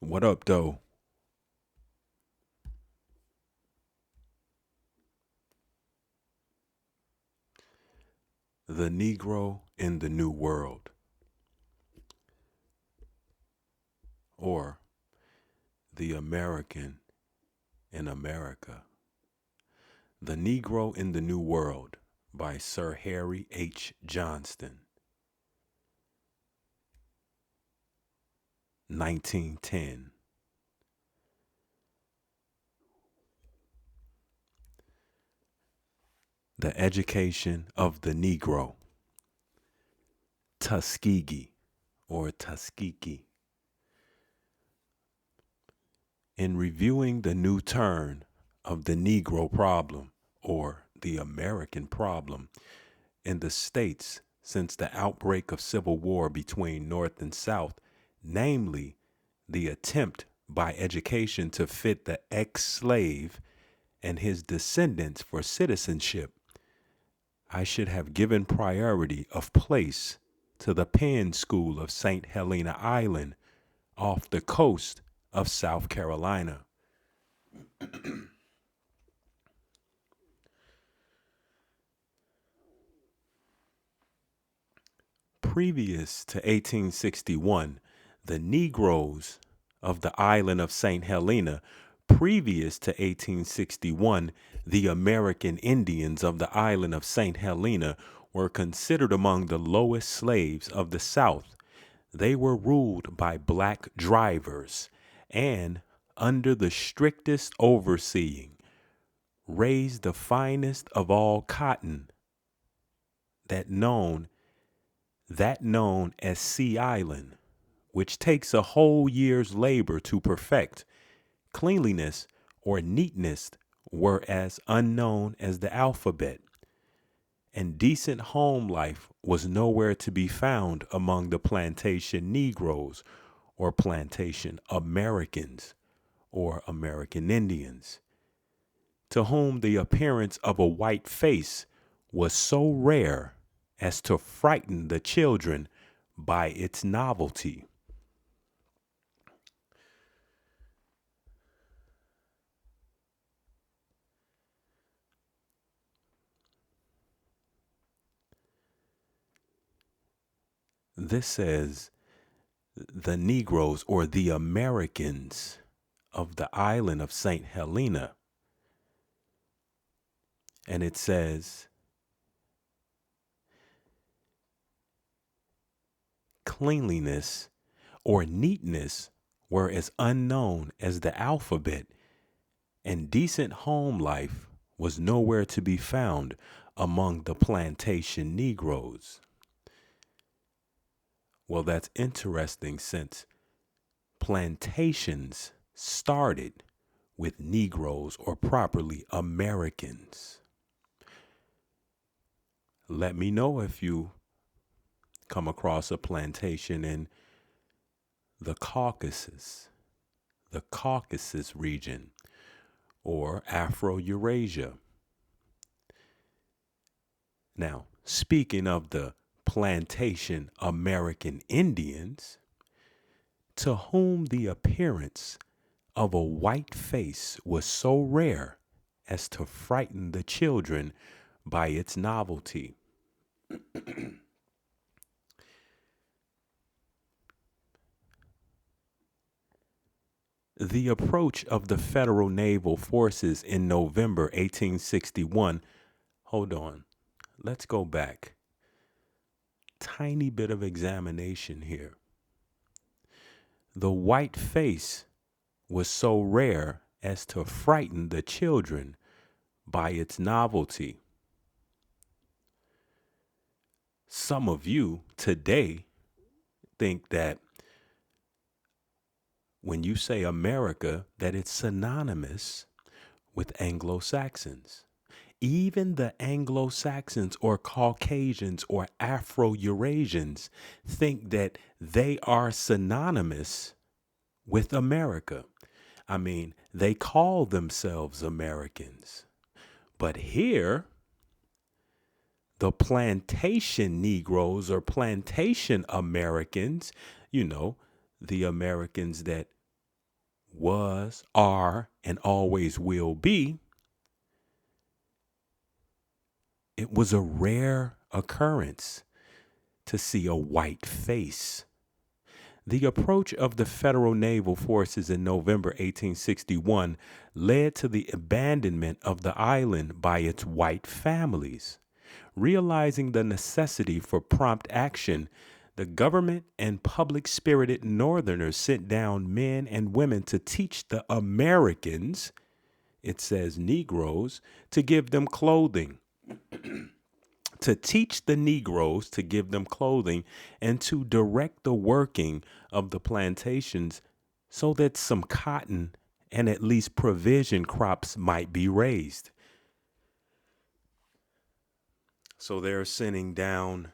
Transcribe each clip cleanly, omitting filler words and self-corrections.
What up, though? The Negro in the New World, or the American in America. The Negro in the New World by Sir Harry H. Johnston, 1910. The Education of the Negro, Tuskegee or Tuskegee. In reviewing the new turn of the Negro problem, or the American problem, in the states since the outbreak of civil war between North and South, namely the attempt by education to fit the ex-slave and his descendants for citizenship, I should have given priority of place to the Penn School of St. Helena Island off the coast of South Carolina. Previous to 1861, the Negroes of the island of St. Helena, previous to 1861, the American Indians of the island of St. Helena were considered among the lowest slaves of the South. They were ruled by black drivers and, under the strictest overseeing, raised the finest of all cotton, that known as Sea Island, which takes a whole year's labor to perfect. Cleanliness or neatness were as unknown as the alphabet, and decent home life was nowhere to be found among the plantation Negroes or plantation Americans or American Indians, to whom the appearance of a white face was so rare as to frighten the children by its novelty. This says the Negroes or the Americans of the island of St. Helena. And it says cleanliness or neatness were as unknown as the alphabet, and decent home life was nowhere to be found among the plantation Negroes. Well, that's interesting since plantations started with Negroes or properly Americans. Let me know if you come across a plantation in the Caucasus region, or Afro-Eurasia. Now, speaking of the plantation American Indians, to whom the appearance of a white face was so rare as to frighten the children by its novelty. The approach of the federal naval forces in November 1861. Hold on, let's go back. Tiny bit of examination here. The white face was so rare as to frighten the children by its novelty. Some of you today think that when you say America, that it's synonymous with Anglo-Saxons. Even the Anglo-Saxons or Caucasians or Afro-Eurasians think that they are synonymous with America. I mean, they call themselves Americans. But here, the plantation Negroes or plantation Americans, the Americans that was, are, and always will be, it was a rare occurrence to see a white face. The approach of the federal naval forces in November 1861 led to the abandonment of the island by its white families. Realizing the necessity for prompt action, the government and public-spirited Northerners sent down men and women to teach the Americans, it says Negroes, to give them clothing. To teach the Negroes to give them clothing and to direct the working of the plantations so that some cotton and at least provision crops might be raised. So they're sending down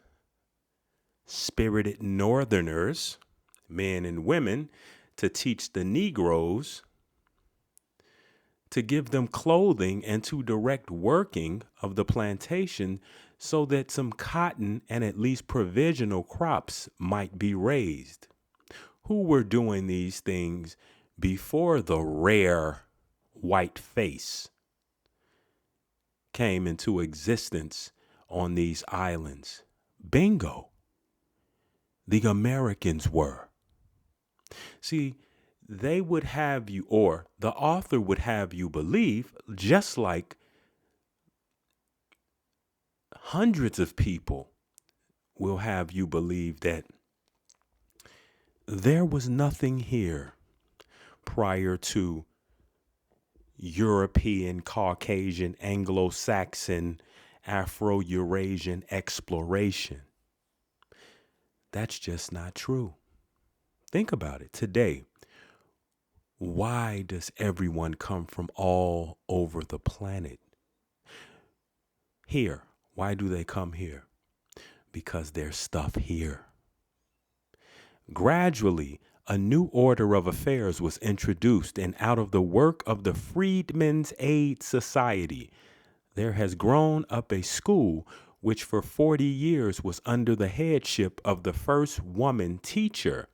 spirited Northerners, men and women, to teach the Negroes to give them clothing and to direct working of the plantation so that some cotton and at least provisional crops might be raised. Who were doing these things before the rare white face came into existence on these islands? Bingo. The Americans were. See, they would have you, or the author would have you believe, just like hundreds of people will have you believe, that there was nothing here prior to European, Caucasian, Anglo-Saxon, Afro-Eurasian exploration. That's just not true. Think about it. Today, why does everyone come from all over the planet? Here. Why do they come here? Because there's stuff here. Gradually, a new order of affairs was introduced, and out of the work of the Freedmen's Aid Society, there has grown up a school which for 40 years was under the headship of the first woman teacher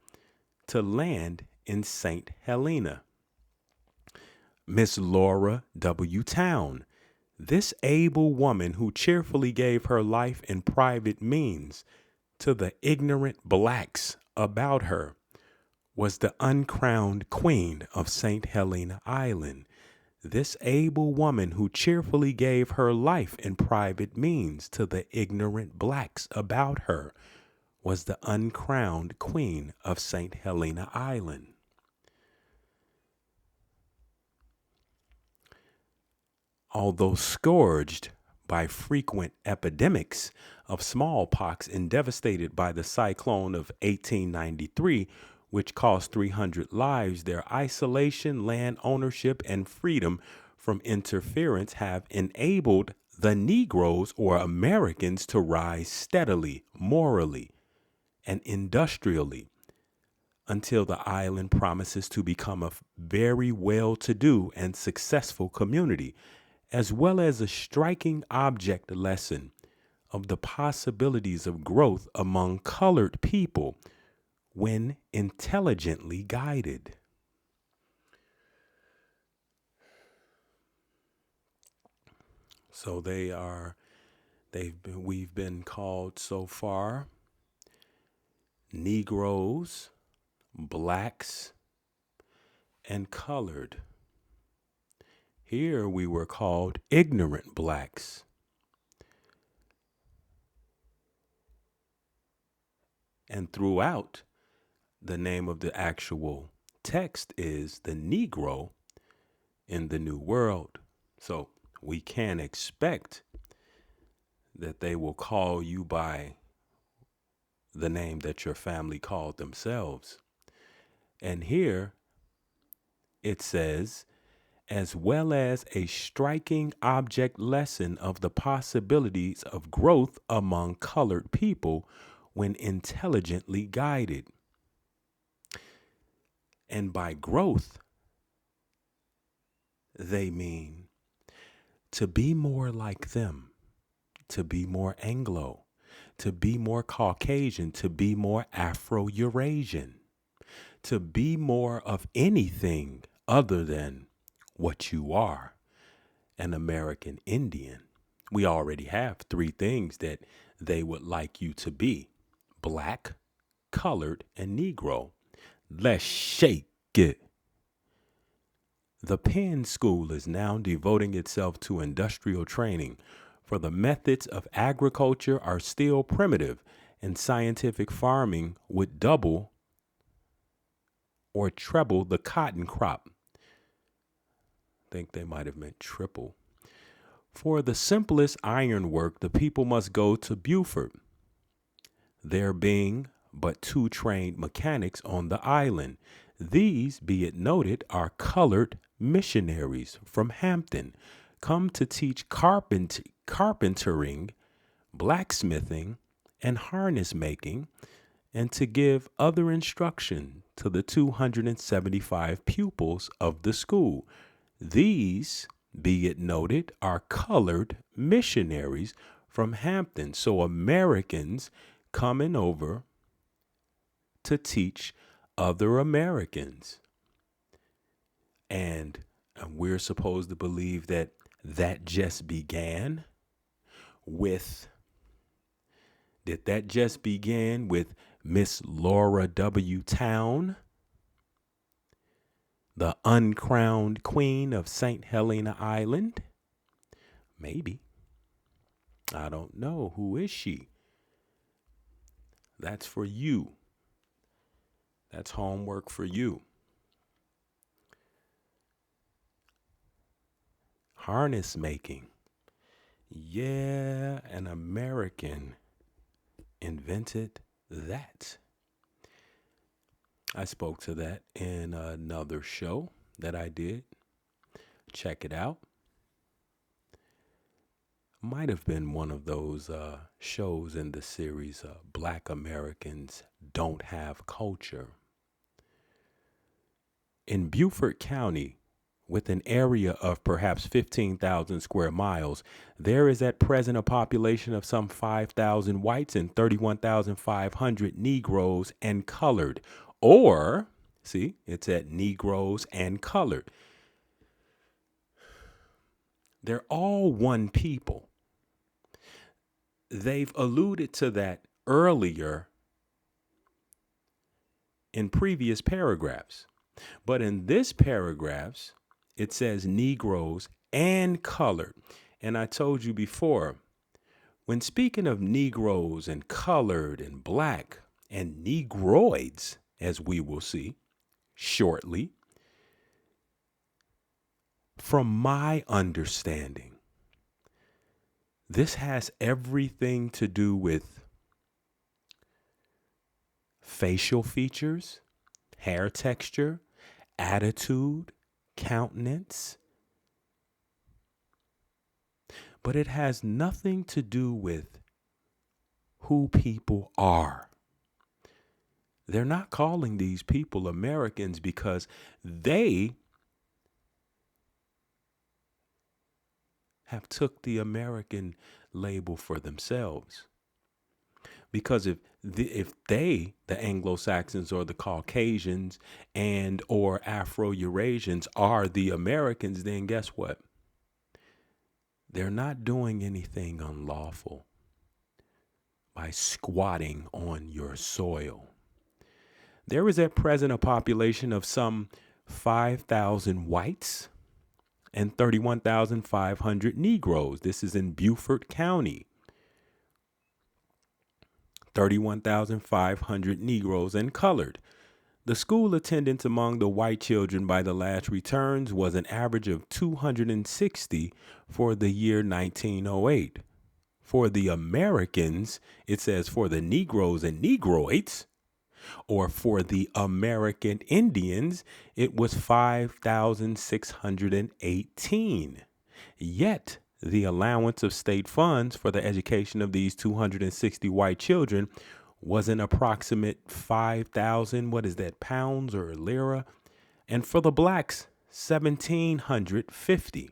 to land in St. Helena, Miss Laura W. Town. This able woman, who cheerfully gave her life and private means to the ignorant blacks about her, was the uncrowned queen of St. Helena Island. This able woman, who cheerfully gave her life and private means to the ignorant blacks about her, was the uncrowned queen of St. Helena Island. Although scourged by frequent epidemics of smallpox and devastated by the cyclone of 1893, which cost 300 lives, their isolation, land ownership, and freedom from interference have enabled the Negroes, or Americans, to rise steadily, morally, and industrially, until the island promises to become a very well-to-do and successful community, as well as a striking object lesson of the possibilities of growth among colored people when intelligently guided. So we've been called so far Negroes, blacks, and colored. Here we were called ignorant blacks. And throughout, the name of the actual text is the Negro in the New World. So we can expect that they will call you by the name that your family called themselves. And here it says, as well as a striking object lesson of the possibilities of growth among colored people when intelligently guided. And by growth, they mean to be more like them, to be more Anglo, to be more Caucasian, to be more Afro-Eurasian, to be more of anything other than what you are, an American Indian. We already have three things that they would like you to be: black, colored, and Negro. Let's shake it. The Penn School is now devoting itself to industrial training, for the methods of agriculture are still primitive, and scientific farming would double or treble the cotton crop. I think they might have meant triple. For the simplest ironwork, the people must go to Beaufort, there being but two trained mechanics on the island. These, be it noted, are colored missionaries from Hampton, come to teach carpentering, blacksmithing, and harness making, and to give other instruction to the 275 pupils of the school. These, be it noted, are colored missionaries from Hampton. So Americans coming over to teach other Americans. And we're supposed to believe that that just began with, did that just begin with Miss Laura W. Town, the uncrowned queen of St. Helena Island? Maybe. I don't know. Who is she? That's for you. That's homework for you. Harness making. Yeah, an American invented that. I spoke to that in another show that I did. Check it out. Might have been one of those shows in the series, Black Americans Don't Have Culture. In Beaufort County, with an area of perhaps 15,000 square miles, there is at present a population of some 5,000 whites and 31,500 Negroes and colored. Or, see, it's at Negroes and colored. They're all one people. They've alluded to that earlier in previous paragraphs. But in this paragraphs, it says Negroes and colored. And I told you before, when speaking of Negroes and colored and black and Negroids, as we will see shortly, from my understanding, this has everything to do with facial features, hair texture, attitude, countenance. But it has nothing to do with who people are. They're not calling these people Americans because they have took the American label for themselves. Because if they, the Anglo-Saxons or the Caucasians and or Afro-Eurasians are the Americans, then guess what? They're not doing anything unlawful by squatting on your soil. There is at present a population of some 5,000 whites and 31,500 Negroes. This is in Beaufort County. 31,500 Negroes and colored. The school attendance among the white children by the last returns was an average of 260 for the year 1908. For the Americans, it says for the Negroes and Negroids, or for the American Indians, it was 5,618. Yet, the allowance of state funds for the education of these 260 white children was an approximate 5,000, what is that, pounds or lira? And for the blacks, 1,750.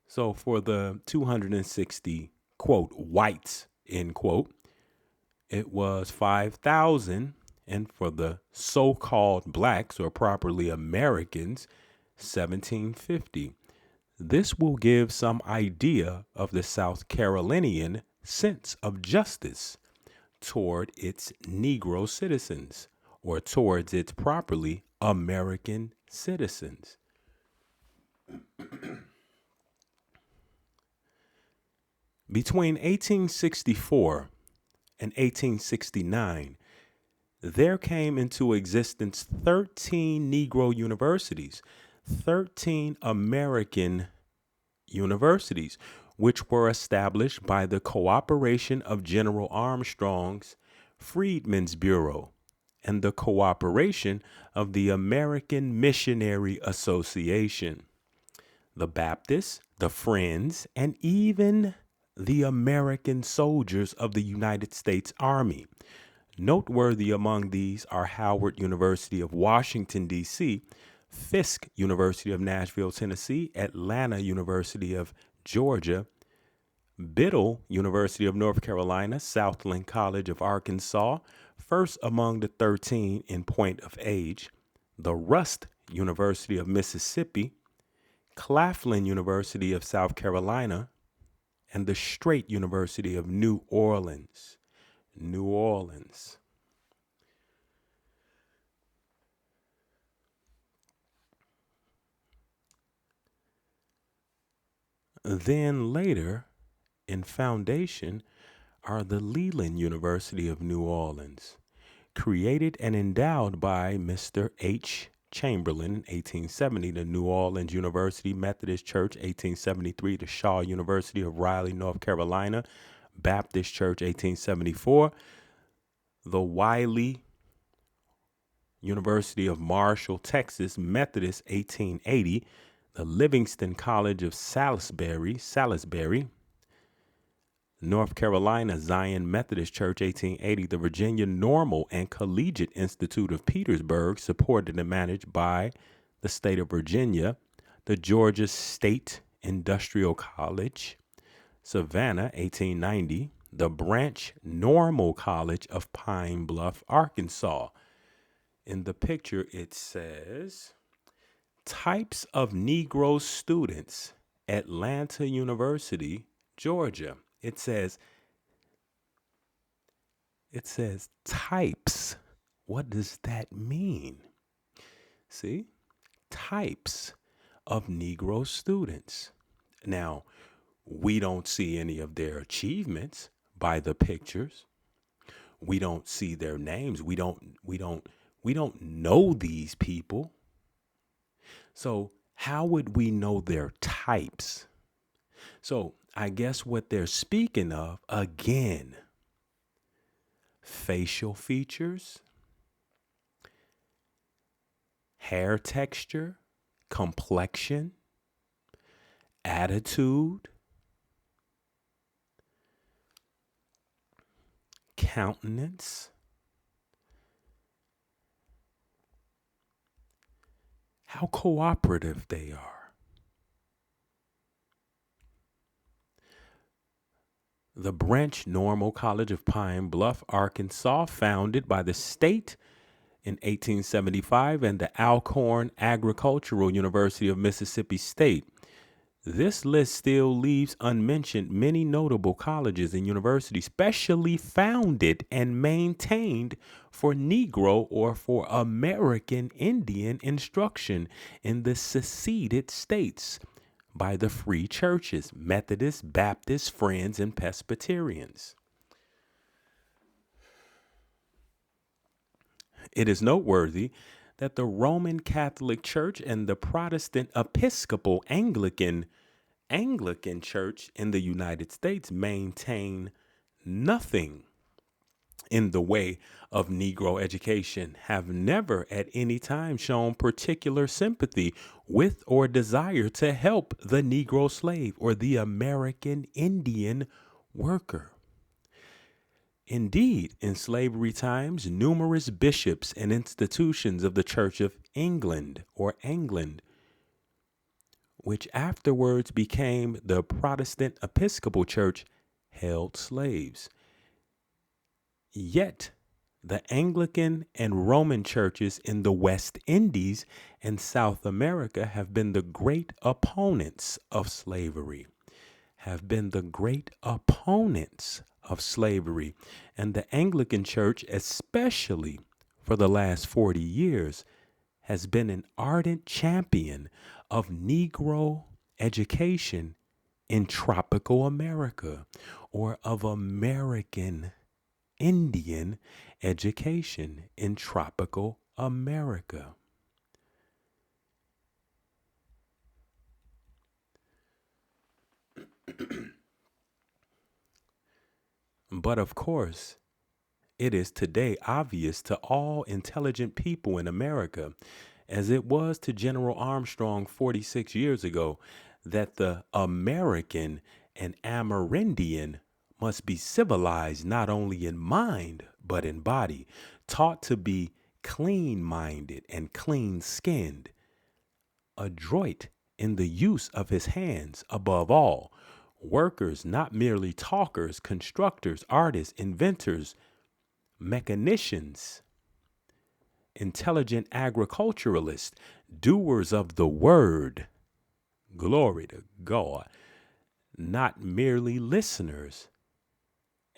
So for the 260, quote, whites, end quote, it was 5,000. and for the so-called blacks, or properly Americans, 1750. This will give some idea of the South Carolinian sense of justice toward its Negro citizens, or towards its properly American citizens. Between 1864 and 1869, there came into existence 13 Negro universities, 13 American universities, which were established by the cooperation of General Armstrong's Freedmen's Bureau and the cooperation of the American Missionary Association, the Baptists, the Friends, and even the American soldiers of the United States Army. Noteworthy among these are Howard University of Washington, D.C., Fisk University of Nashville, Tennessee, Atlanta University of Georgia, Biddle University of North Carolina, Southland College of Arkansas, first among the 13 in point of age, the Rust University of Mississippi, Claflin University of South Carolina, and the Strait University of New Orleans. New Orleans. Then later, in foundation, are the Leland University of New Orleans, created and endowed by Mr. H. Chamberlain in 1870, the New Orleans University Methodist Church, 1873, the Shaw University of Raleigh, North Carolina, Baptist Church, 1874, the Wiley University of Marshall, Texas, Methodist, 1880, the Livingston College of Salisbury, North Carolina Zion Methodist Church, 1880, the Virginia Normal and Collegiate Institute of Petersburg, supported and managed by the state of Virginia, the Georgia State Industrial College, Savannah, 1890, the Branch Normal College of Pine Bluff, Arkansas. In the picture, it says, types of Negro students, Atlanta University, Georgia. It says types. What does that mean? See? Types of Negro students. Now, we don't see any of their achievements by the pictures. We don't see their names. We don't know these people. So how would we know their types? So I guess what they're speaking of, again, facial features, hair texture, complexion, attitude, countenance, how cooperative they are. The Branch Normal College of Pine Bluff, Arkansas, founded by the state in 1875, and the Alcorn Agricultural University of Mississippi State. This list still leaves unmentioned many notable colleges and universities specially founded and maintained for Negro or for American Indian instruction in the seceded states by the free churches, Methodists, Baptists, Friends, and Presbyterians. It is noteworthy that the Roman Catholic Church and the Protestant Episcopal Anglican Church in the United States maintain nothing in the way of Negro education, have never at any time shown particular sympathy with or desire to help the Negro slave or the American Indian worker. Indeed, in slavery times, numerous bishops and institutions of the Church of England, which afterwards became the Protestant Episcopal Church, held slaves. Yet, The Anglican and Roman churches in the West Indies and South America have been the great opponents of slavery, And the Anglican Church, especially for the last 40 years, has been an ardent champion of Negro education in tropical America, or of American Indian education in tropical America. But of course, it is today obvious to all intelligent people in America, as it was to General Armstrong 46 years ago, that the American and Amerindian must be civilized not only in mind, but in body, taught to be clean-minded and clean-skinned, adroit in the use of his hands above all, workers, not merely talkers, constructors, artists, inventors, mechanicians, intelligent agriculturalists, doers of the word, glory to God, not merely listeners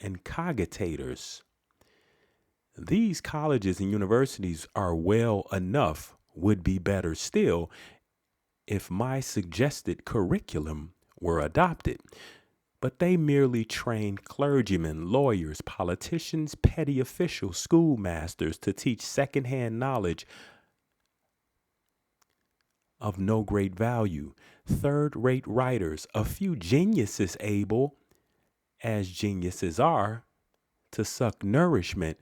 and cogitators. These colleges and universities are well enough, would be better still, if my suggested curriculum were adopted. But they merely train clergymen, lawyers, politicians, petty officials, schoolmasters to teach secondhand knowledge of no great value, third-rate writers, a few geniuses able, as geniuses are, to suck nourishment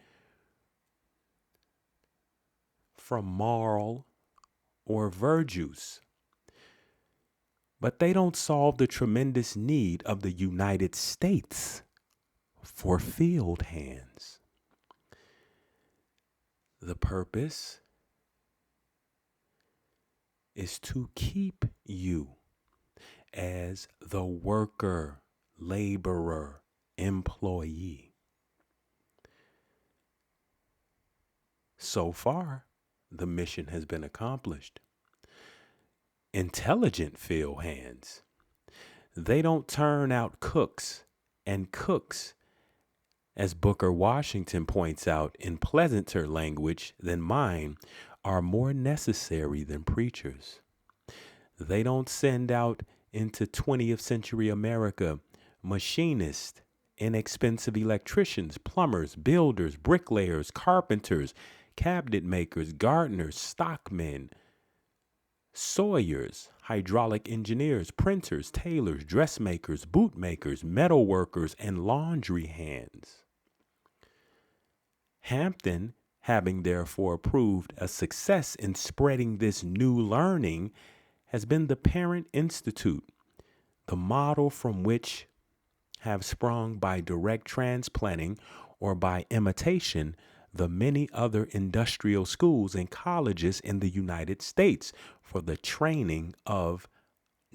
from marl or verjuice. But they don't solve the tremendous need of the United States for field hands. The purpose is to keep you as the worker, laborer, employee. So far, the mission has been accomplished. Intelligent field hands, they don't turn out cooks, and cooks, as Booker Washington points out in pleasanter language than mine, are more necessary than preachers. They don't send out into 20th century America machinists, inexpensive electricians, plumbers, builders, bricklayers, carpenters, cabinet makers, gardeners, stockmen, sawyers, hydraulic engineers, printers, tailors, dressmakers, bootmakers, metal workers, and laundry hands. Hampton, having therefore proved a success in spreading this new learning, has been the parent institute, the model from which have sprung by direct transplanting or by imitation the many other industrial schools and colleges in the United States for the training of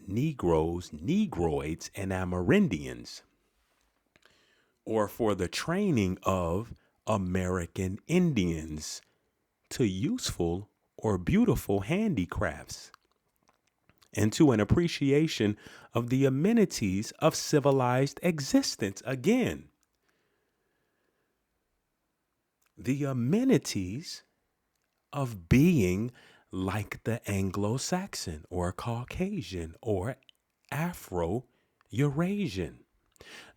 Negroes, Negroids, and Amerindians, or for the training of American Indians to useful or beautiful handicrafts, and to an appreciation of the amenities of civilized existence. Again, the amenities of being like the Anglo-Saxon or Caucasian or Afro-Eurasian.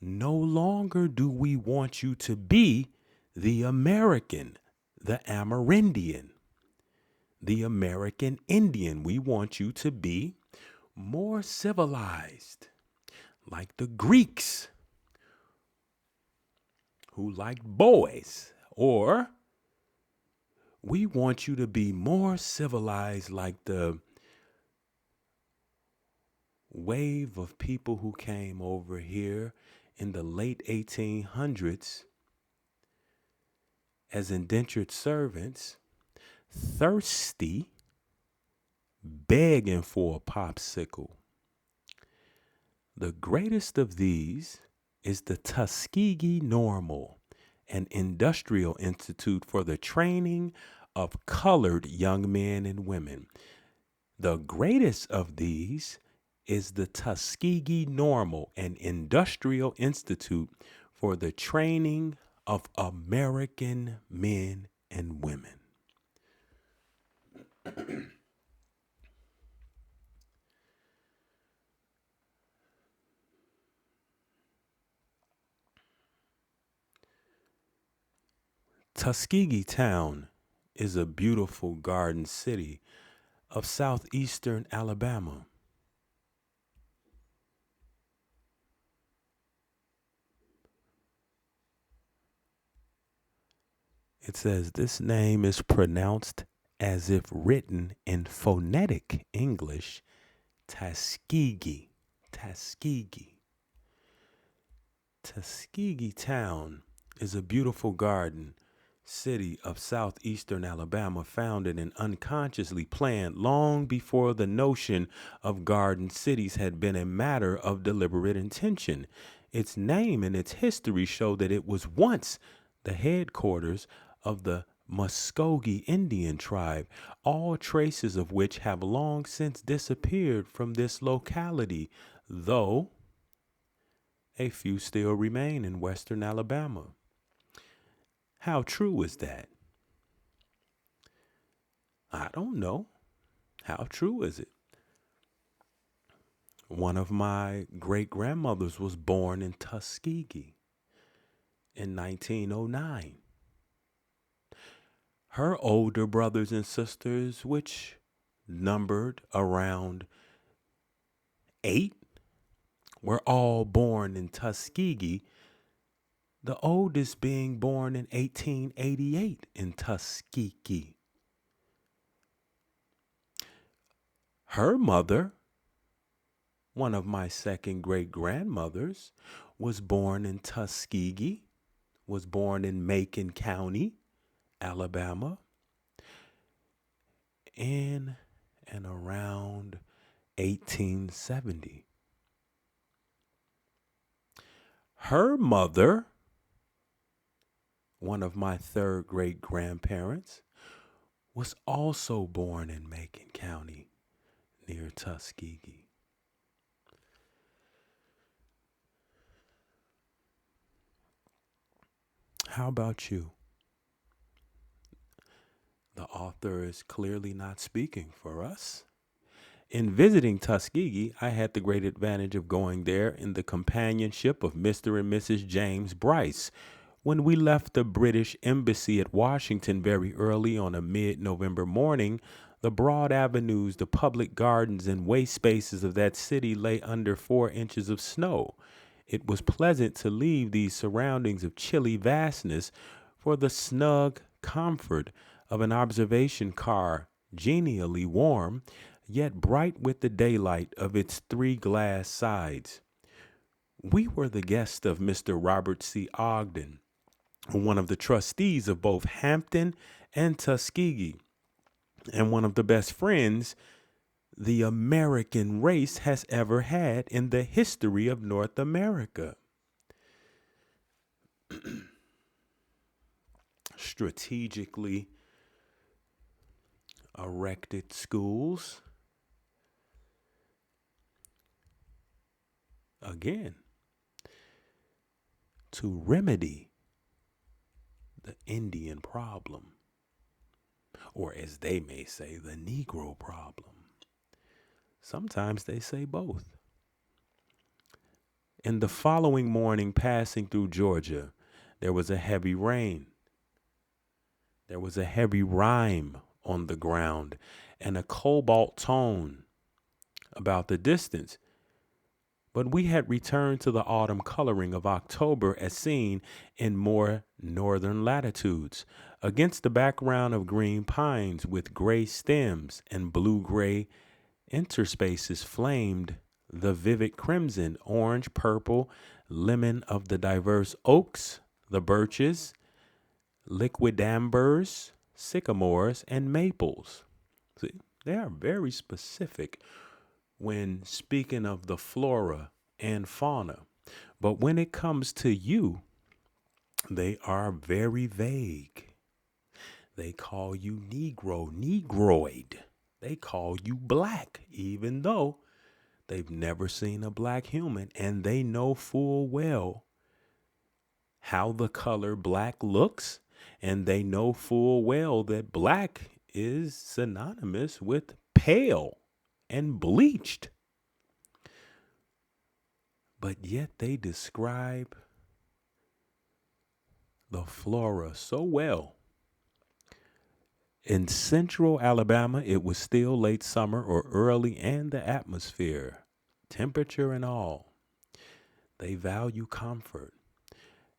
No longer do we want you to be the American, the Amerindian, the American Indian. We want you to be more civilized, like the Greeks, who liked boys, or we want you to be more civilized like the wave of people who came over here in the late 1800s as indentured servants, thirsty, begging for a popsicle. The greatest of these is the Tuskegee Normal, an industrial institute for the training of colored young men and women. The greatest of these is the Tuskegee Normal, an industrial institute for the training of American men and women. Tuskegee Town is a beautiful garden city of southeastern Alabama. It says this name is pronounced as if written in phonetic English, Tuskegee. Tuskegee. Tuskegee Town is a beautiful garden city of southeastern Alabama, founded and unconsciously planned long before the notion of garden cities had been a matter of deliberate intention. Its name and its history show that it was once the headquarters of the Muskogee Indian tribe, all traces of which have long since disappeared from this locality, though a few still remain in western Alabama. How true is that? I don't know. How true is it? One of my great grandmothers was born in Tuskegee in 1909. Her older brothers and sisters, which numbered around 8, were all born in Tuskegee, the oldest being born in 1888 in Tuskegee. Her mother, one of my second great grandmothers, was born in Tuskegee, was born in Macon County, Alabama, in and around 1870. Her mother, one of my third great grandparents, was also born in Macon County near Tuskegee. How about you? The author is clearly not speaking for us. In visiting Tuskegee, I had the great advantage of going there in the companionship of Mr. and Mrs. James Bryce. When we left the British Embassy at Washington very early on a mid-November morning, the broad avenues, the public gardens, and waste spaces of that city lay under 4 inches of snow. It was pleasant to leave these surroundings of chilly vastness for the snug comfort of an observation car, genially warm, yet bright with the daylight of its 3 glass sides. We were the guests of Mr. Robert C. Ogden, one of the trustees of both Hampton and Tuskegee, and one of the best friends the American race has ever had in the history of North America. Strategically erected schools, again, to remedy the Indian problem, or as they may say, the Negro problem. Sometimes they say both. In the following morning, passing through Georgia, there was a heavy rain. There was a heavy rime on the ground and a cobalt tone about the distance. But we had returned to the autumn coloring of October as seen in more northern latitudes, against the background of green pines with gray stems and blue-gray interspaces flamed the vivid crimson, orange, purple, lemon of the diverse oaks, the birches, liquidambars, sycamores, and maples. See, they are very specific when speaking of the flora and fauna. But when it comes to you, They are very vague. They call you Negro, Negroid. They call you black, even though they've never seen a black human, and they know full well how the color black looks, and they know full well that black is synonymous with pale and bleached. But yet they describe the flora so well. In central Alabama, it was still late summer or early, and the atmosphere, temperature and all, they value comfort.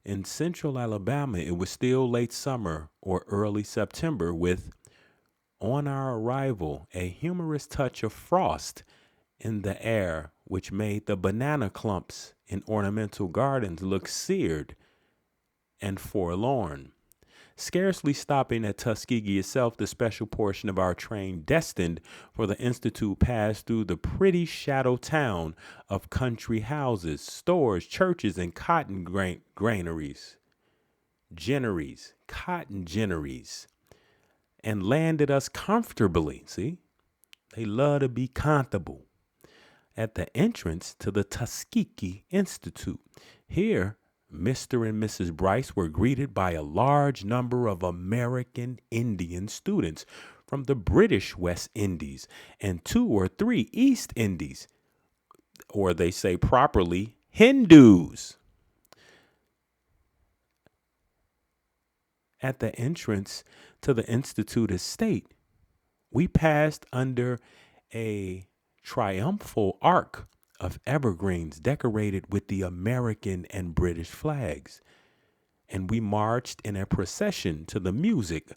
In central Alabama, it was still late summer or early September with, on our arrival, a humorous touch of frost in the air, which made the banana clumps in ornamental gardens look seared and forlorn. Scarcely stopping at Tuskegee itself, the special portion of our train destined for the Institute passed through the pretty shadow town of country houses, stores, churches, and cotton granaries, cotton ginneries, and landed us comfortably. See, they love to be comfortable at the entrance to the Tuskegee Institute. Here, Mr. and Mrs. Bryce were greeted by a large number of American Indian students from the British West Indies and 2 or 3 East Indies, or they say properly, Hindus. At the entrance to the Institute estate, we passed under a triumphal arch of evergreens decorated with the American and British flags, and we marched in a procession to the music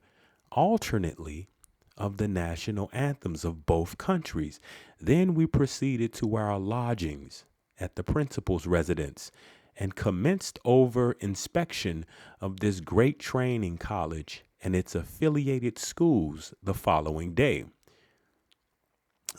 alternately of the national anthems of both countries. Then we proceeded to our lodgings at the principal's residence and commenced over inspection of this great training college and its affiliated schools the following day.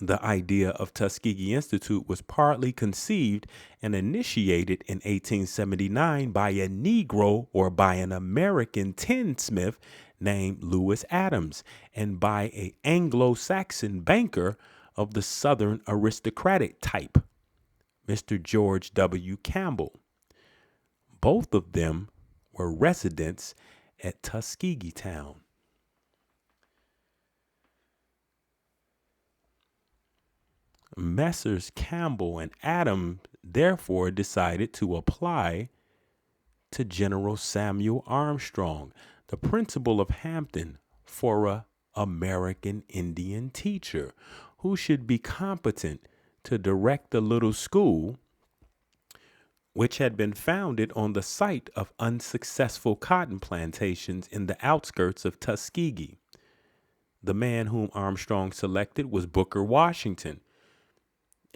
The idea of Tuskegee Institute was partly conceived and initiated in 1879 by a Negro, or by an American tinsmith named Lewis Adams, and by an Anglo-Saxon banker of the Southern aristocratic type, Mr. George W. Campbell. Both of them were residents at Tuskegee Town. Messrs. Campbell and Adams therefore decided to apply to General Samuel Armstrong, the principal of Hampton, for an American Indian teacher who should be competent to direct the little school, which had been founded on the site of unsuccessful cotton plantations in the outskirts of Tuskegee. The man whom Armstrong selected was Booker Washington,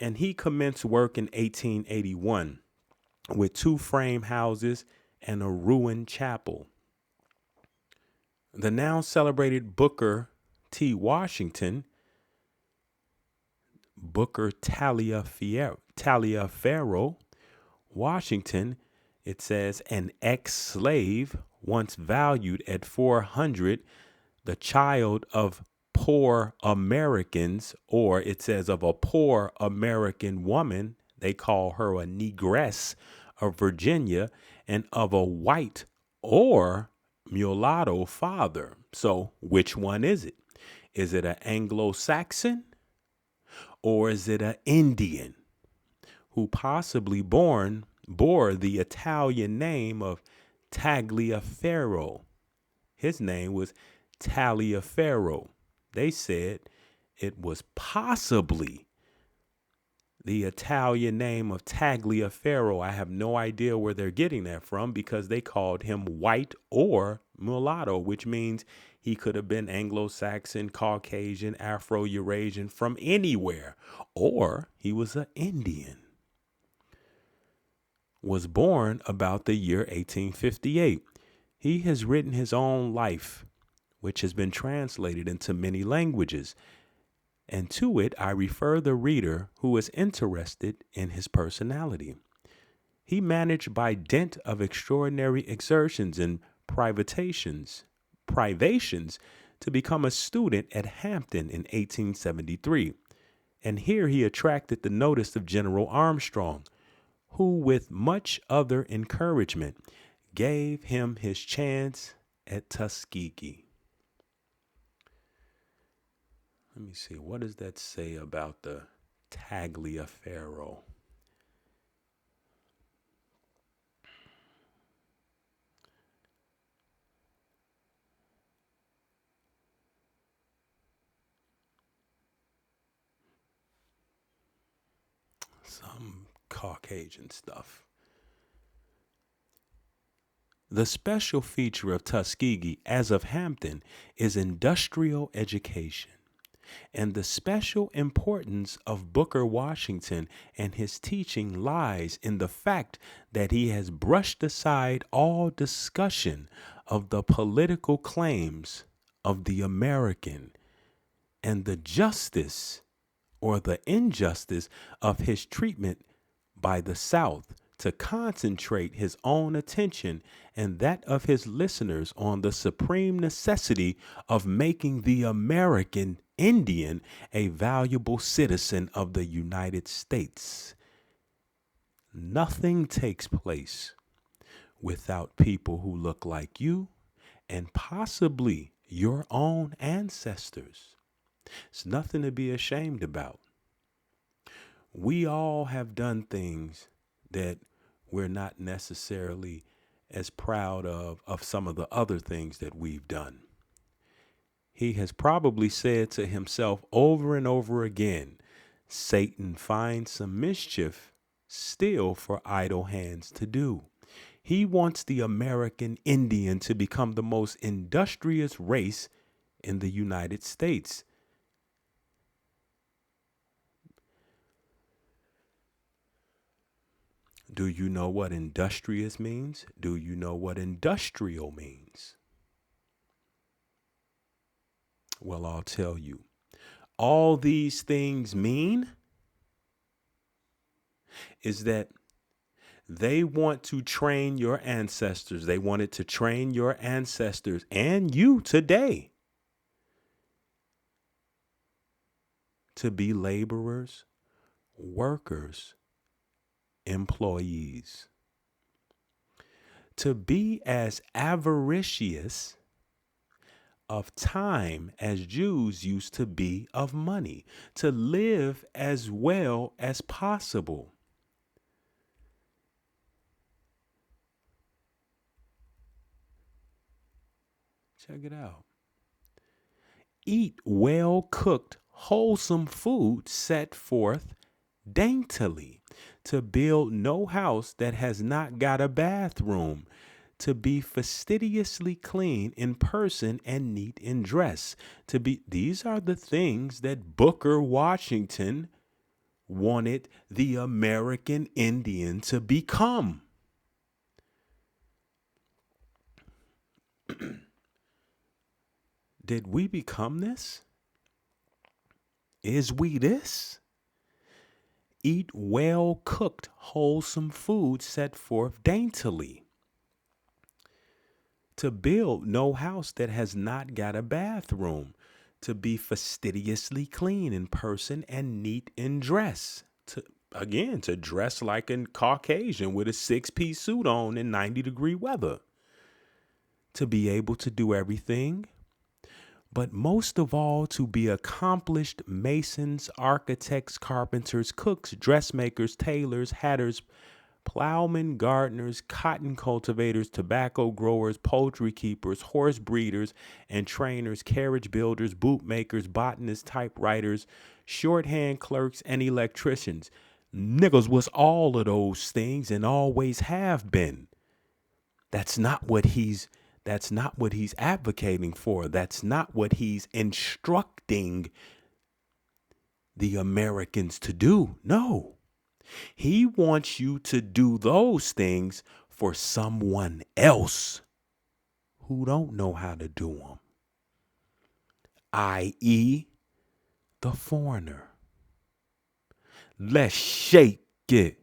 and he commenced work in 1881 with 2 frame houses and a ruined chapel. The now celebrated Booker T. Washington, Booker Taliaferro Washington, it says, an ex-slave once valued at $400, the child of poor Americans, or it says of a poor American woman, they call her a negress of Virginia, and of a white or mulatto father. So which one is it? Is it an Anglo-Saxon or is it an Indian who possibly bore the Italian name of Tagliaferro? His name was Taliaferro. They said it was possibly the Italian name of Tagliaferro. I have no idea where they're getting that from, because they called him white or mulatto, which means he could have been Anglo-Saxon, Caucasian, Afro-Eurasian, from anywhere, or he was an Indian. Was born about the year 1858. He has written his own life, which has been translated into many languages, and to it I refer the reader who is interested in his personality. He managed by dint of extraordinary exertions and privations to become a student at Hampton in 1873. And here he attracted the notice of General Armstrong, who, with much other encouragement, gave him his chance at Tuskegee. Let me see, what does that say about the Tagliaferro? Some Caucasian stuff. The special feature of Tuskegee, as of Hampton, is industrial education. And the special importance of Booker Washington and his teaching lies in the fact that he has brushed aside all discussion of the political claims of the American and the justice or the injustice of his treatment by the South, to concentrate his own attention and that of his listeners on the supreme necessity of making the American Indian a valuable citizen of the United States. Nothing takes place without people who look like you and possibly your own ancestors. It's nothing to be ashamed about. We all have done things that we're not necessarily as proud of some of the other things that we've done. He has probably said to himself over and over again, Satan finds some mischief still for idle hands to do. He wants the American Indian to become the most industrious race in the United States. Do you know what industrious means? Do you know what industrial means? Well, I'll tell you. All these things mean is that they want to train your ancestors. They wanted to train your ancestors and you today to be laborers, workers, employees, to be as avaricious of time as Jews used to be of money, to live as well as possible. Check it out. Eat well-cooked, wholesome food set forth daintily, to build no house that has not got a bathroom, to be fastidiously clean in person and neat in dress, to be, these are the things that Booker Washington wanted the American Indian to become. Did we become this? Is we this? Eat well-cooked, wholesome food set forth daintily. To build no house that has not got a bathroom. To be fastidiously clean in person and neat in dress. To dress like a Caucasian with a 6-piece suit on in 90-degree weather. To be able to do everything, but most of all, to be accomplished masons, architects, carpenters, cooks, dressmakers, tailors, hatters, plowmen, gardeners, cotton cultivators, tobacco growers, poultry keepers, horse breeders and trainers, carriage builders, bootmakers, botanists, typewriters, shorthand clerks, and electricians. Niggas was all of those things and always have been. That's not what he's advocating for. That's not what he's instructing the Americans to do. No. He wants you to do those things for someone else who don't know how to do them, i.e., the foreigner. Let's shake it.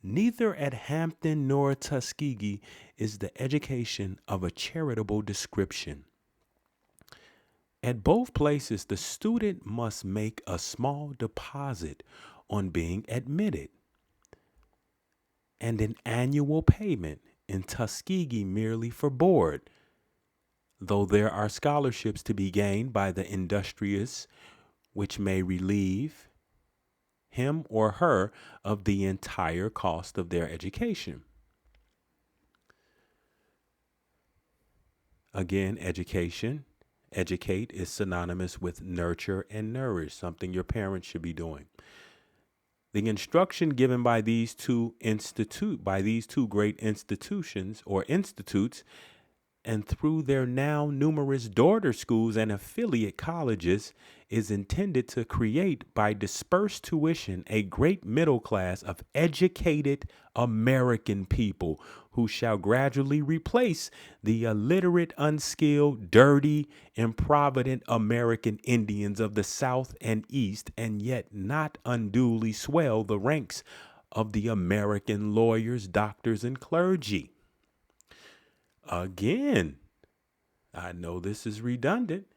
Neither at Hampton nor Tuskegee is the education of a charitable description. At both places, the student must make a small deposit on being admitted and an annual payment, in Tuskegee merely for board, though there are scholarships to be gained by the industrious which may relieve him or her of the entire cost of their education. Again, education. Educate is synonymous with nurture and nourish, something your parents should be doing. The instruction given by these two great institutions or institutes, and through their now numerous daughter schools and affiliate colleges, is intended to create by dispersed tuition a great middle class of educated American people who shall gradually replace the illiterate, unskilled, dirty, improvident American Indians of the South and East, and yet not unduly swell the ranks of the American lawyers, doctors, and clergy. Again, I know this is redundant,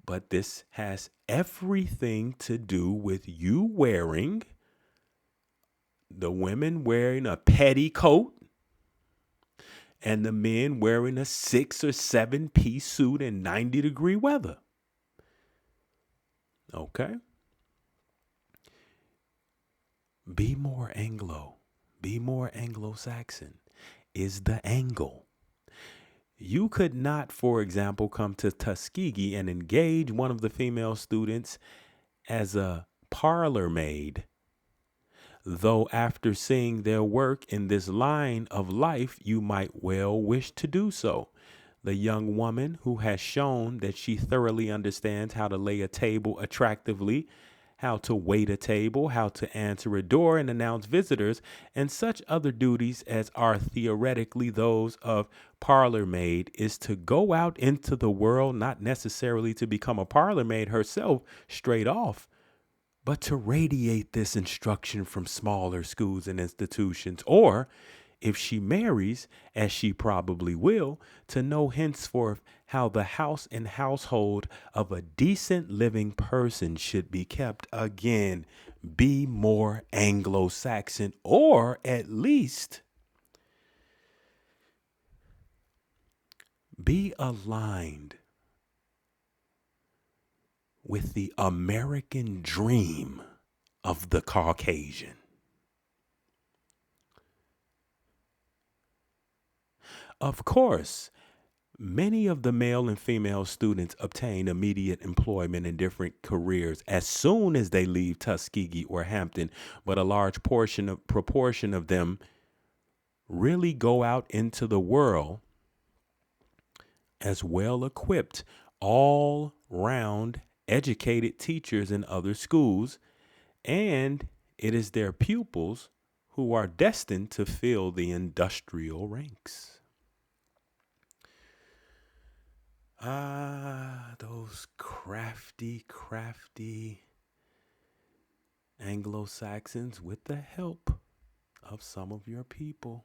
but this has everything to do with you wearing, the women wearing a petticoat and the men wearing a 6 or 7 piece suit in 90-degree weather. Okay? Be more Anglo. Be more Anglo-Saxon is the angle. You could not, for example, come to Tuskegee and engage one of the female students as a parlor maid, though after seeing their work in this line of life, you might well wish to do so. The young woman who has shown that she thoroughly understands how to lay a table attractively, how to wait a table, how to answer a door and announce visitors, and such other duties as are theoretically those of parlor maid, is to go out into the world, not necessarily to become a parlor maid herself straight off, but to radiate this instruction from smaller schools and institutions, or if she marries, as she probably will, to know henceforth how the house and household of a decent living person should be kept. Again, be more Anglo-Saxon, or at least be aligned with the American dream of the Caucasian. Of course, many of the male and female students obtain immediate employment in different careers as soon as they leave Tuskegee or Hampton, but a large proportion of them really go out into the world as well-equipped, all-round educated teachers in other schools, and it is their pupils who are destined to fill the industrial ranks. Those crafty Anglo-Saxons, with the help of some of your people,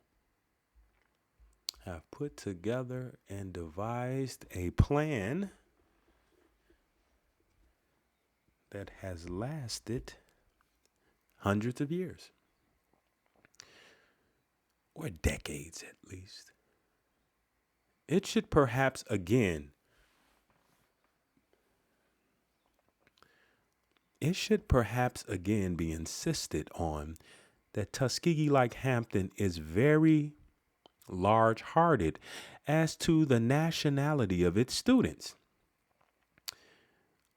have put together and devised a plan that has lasted hundreds of years, or decades at least. It should perhaps again be insisted on that Tuskegee, like Hampton, is very large-hearted as to the nationality of its students.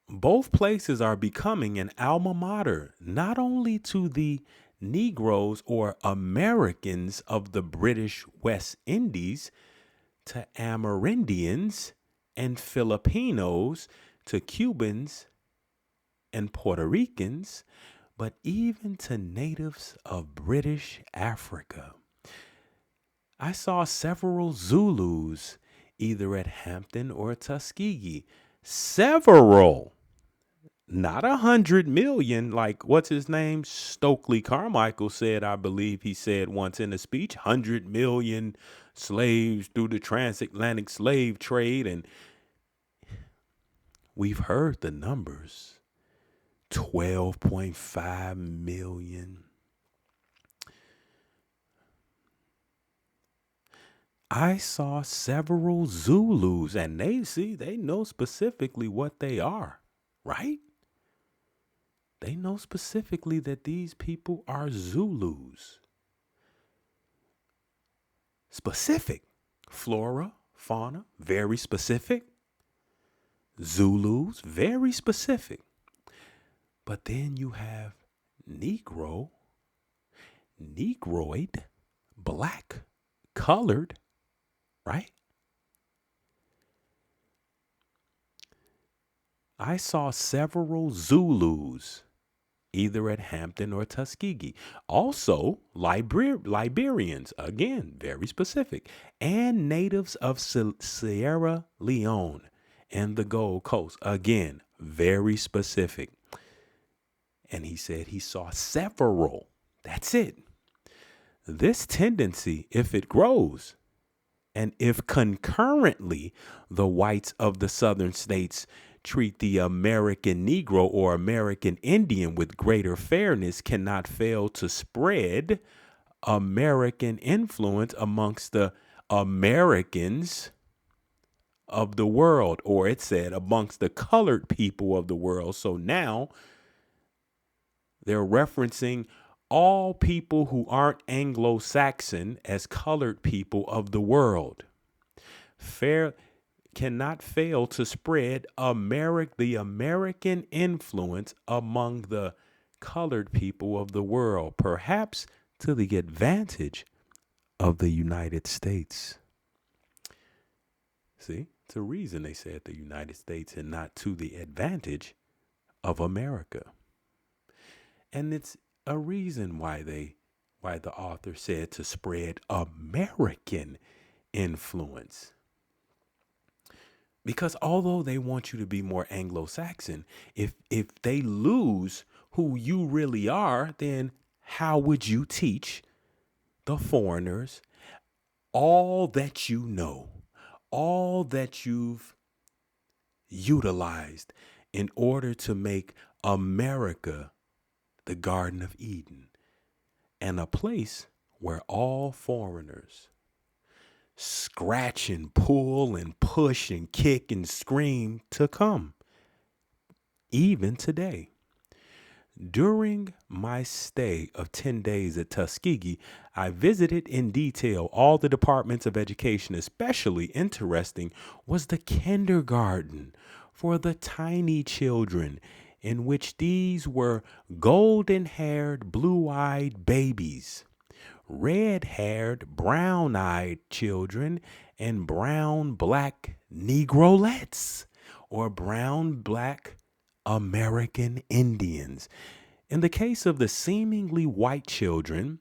Both places are becoming an alma mater, not only to the Negroes or Americans of the British West Indies, to Amerindians and Filipinos, to Cubans and Puerto Ricans, but even to natives of British Africa. I saw several Zulus either at Hampton or Tuskegee. Several. Not 100 million, like what's his name? Stokely Carmichael said, I believe he said once in a speech, 100 million slaves through the transatlantic slave trade. And we've heard the numbers. 12.5 million. I saw several Zulus, and they know specifically what they are, right? They know specifically that these people are Zulus. Specific. Flora, fauna, very specific. Zulus, very specific. But then you have Negro, Negroid, black, colored, right? I saw several Zulus, either at Hampton or Tuskegee. Also, Liberians, again, very specific, and natives of Sierra Leone and the Gold Coast, again, very specific. And he said he saw several. That's it. This tendency, if it grows, and if concurrently the whites of the southern states treat the American Negro or American Indian with greater fairness, cannot fail to spread American influence amongst the Americans of the world, or it said amongst the colored people of the world. So now they're referencing all people who aren't Anglo-Saxon as colored people of the world. Fair cannot fail to spread the American influence among the colored people of the world, perhaps to the advantage of the United States. See, it's a reason they said the United States and not to the advantage of America. And it's a reason why the author said to spread American influence. Because although they want you to be more Anglo-Saxon, if they lose who you really are, then how would you teach the foreigners all that you know, all that you've utilized in order to make America the Garden of Eden and a place where all foreigners scratch and pull and push and kick and scream to come, even today. During my stay of 10 days at Tuskegee, I visited in detail all the departments of education. Especially interesting was the kindergarten for the tiny children, in which these were golden-haired, blue-eyed babies, red-haired, brown-eyed children, and brown-black Negrolettes, or brown-black American Indians. In the case of the seemingly white children,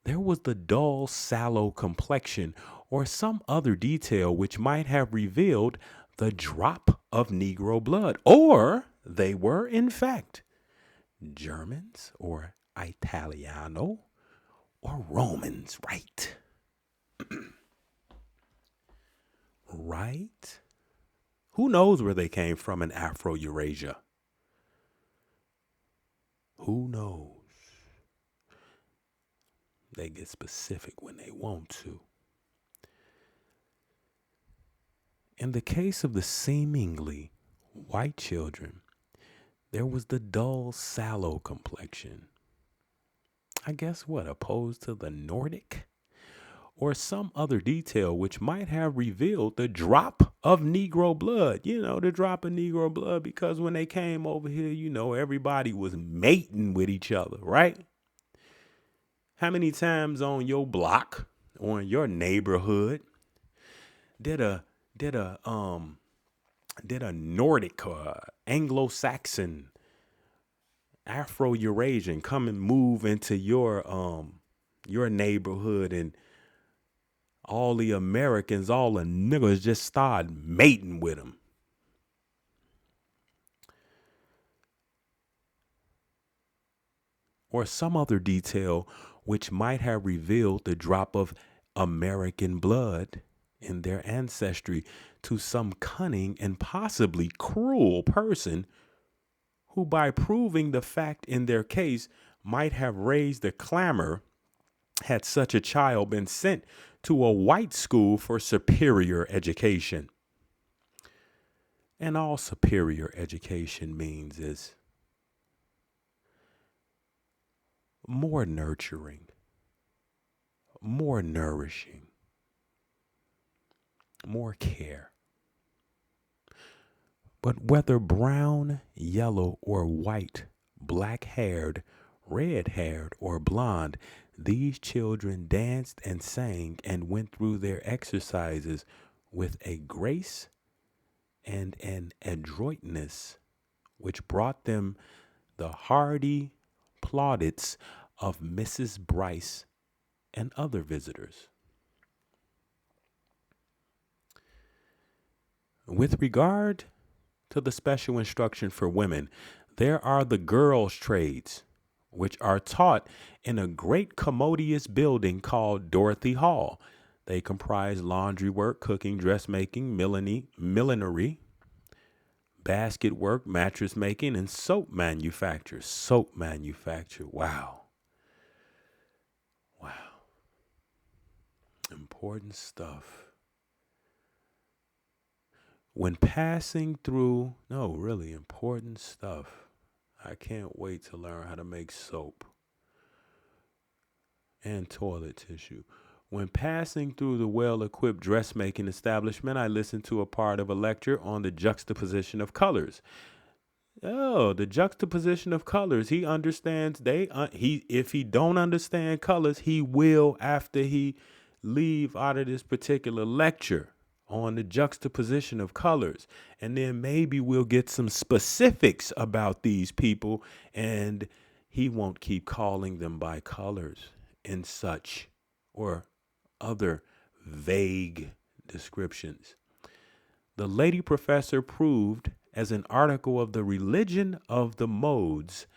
there was the dull, sallow complexion or some other detail which might have revealed the drop of Negro blood, or they were, in fact, Germans or Italiano or Romans, right? Right? Who knows where they came from in Afro-Eurasia? Who knows? They get specific when they want to. In the case of the seemingly white children, there was the dull, sallow complexion. I guess what, opposed to the Nordic? Or some other detail which might have revealed the drop of Negro blood. The drop of Negro blood, because when they came over here, everybody was mating with each other, right? How many times on your block or in your neighborhood did a Nordic Anglo-Saxon Afro-Eurasian come and move into your neighborhood, and all the Americans, all the niggas just started mating with them? or some other detail which might have revealed the drop of American blood in their ancestry to some cunning and possibly cruel person who, by proving the fact in their case, might have raised a clamor had such a child been sent to a white school for superior education. And all superior education means is more nurturing, more nourishing, more care. But whether brown, yellow, or white, black-haired, red-haired, or blonde, these children danced and sang and went through their exercises with a grace and an adroitness which brought them the hearty plaudits of Mrs. Bryce and other visitors. With regard to the special instruction for women, there are the girls' trades, which are taught in a great commodious building called Dorothy Hall. They comprise laundry work, cooking, dressmaking, millinery, basket work, mattress making, and soap manufacture. Soap manufacture. Wow. Wow. Important stuff. When passing through, really important stuff. I can't wait to learn how to make soap and toilet tissue. When passing through the well-equipped dressmaking establishment, I listened to a part of a lecture on the juxtaposition of colors. Oh, the juxtaposition of colors. He understands. If he don't understand colors, he will after he leave out of this particular lecture on the juxtaposition of colors. And then maybe we'll get some specifics about these people, and he won't keep calling them by colors and such, or other vague descriptions. The lady professor proved, as an article of the Religion of the Modes,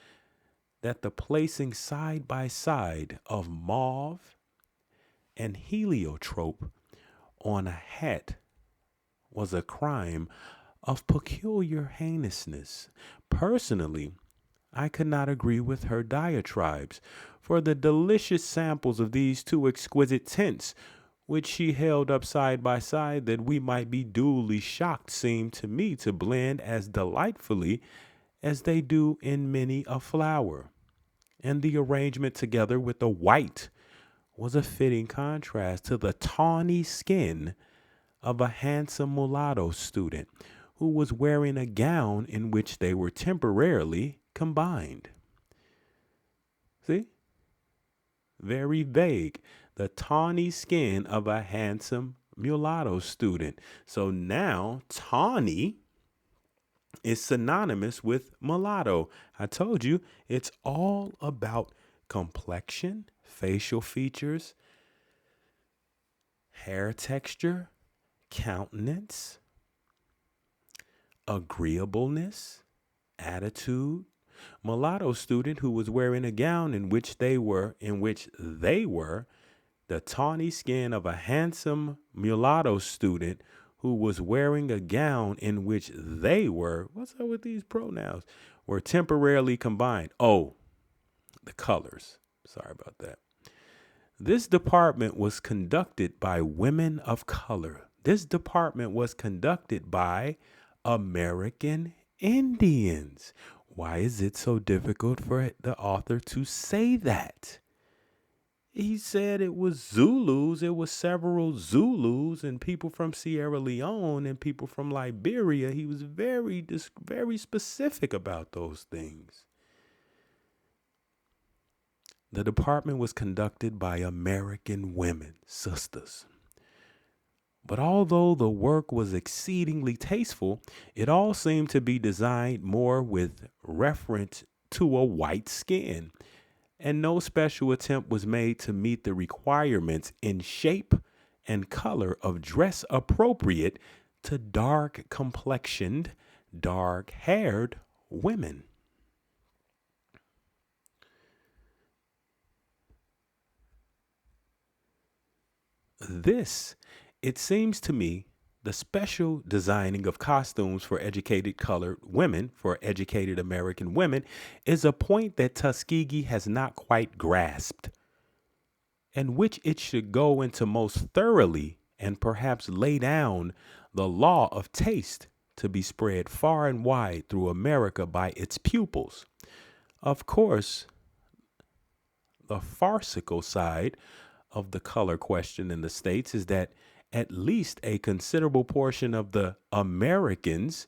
that the placing side by side of mauve and heliotrope on a hat was a crime of peculiar heinousness. Personally, I could not agree with her diatribes, for the delicious samples of these two exquisite tints, which she held up side by side that we might be duly shocked, seemed to me to blend as delightfully as they do in many a flower. And the arrangement, together with the white, was a fitting contrast to the tawny skin of a handsome mulatto student who was wearing a gown in which they were temporarily combined. See? Very vague. The tawny skin of a handsome mulatto student. So now tawny is synonymous with mulatto. I told you it's all about complexion, facial features, hair texture, countenance, agreeableness, attitude. Mulatto student who was wearing a gown in which they were the tawny skin of a handsome mulatto student who was wearing a gown in which they were, what's up with these pronouns, were temporarily combined. Oh, the colors. Sorry about that. This department was conducted by women of color. This department was conducted by American Indians. Why is it so difficult for the author to say that? He said it was Zulus. It was several Zulus and people from Sierra Leone and people from Liberia. He was very specific about those things. The department was conducted by American women, sisters. But although the work was exceedingly tasteful, it all seemed to be designed more with reference to a white skin, and no special attempt was made to meet the requirements in shape and color of dress appropriate to dark-complexioned, dark-haired women. This, it seems to me, the special designing of costumes for educated colored women, for educated American women, is a point that Tuskegee has not quite grasped, and which it should go into most thoroughly and perhaps lay down the law of taste to be spread far and wide through America by its pupils. Of course, the farcical side of the color question in the States is that at least a considerable portion of the Americans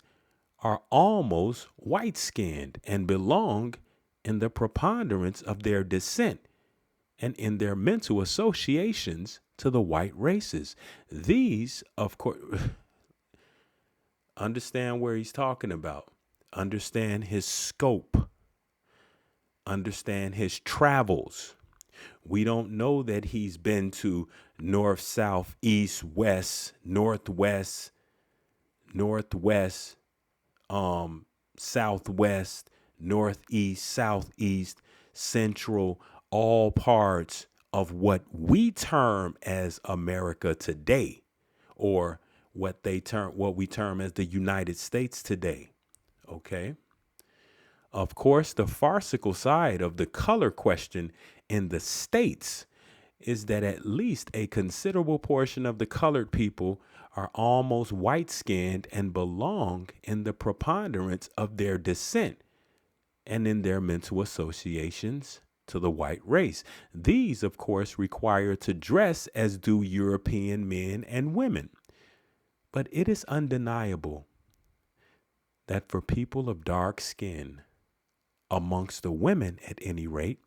are almost white skinned and belong in the preponderance of their descent and in their mental associations to the white races. These, of course, understand where he's talking about, understand his scope, understand his travels. We don't know that he's been to north, south, east, west, northwest, northwest, southwest, northeast, southeast, central, all parts of what we term as America today, or what we term as the United States today. Okay. Of course, the farcical side of the color question in the States is that at least a considerable portion of the colored people are almost white skinned and belong in the preponderance of their descent and in their mental associations to the white race. These, of course, require to dress as do European men and women. But it is undeniable that for people of dark skin, amongst the women at any rate,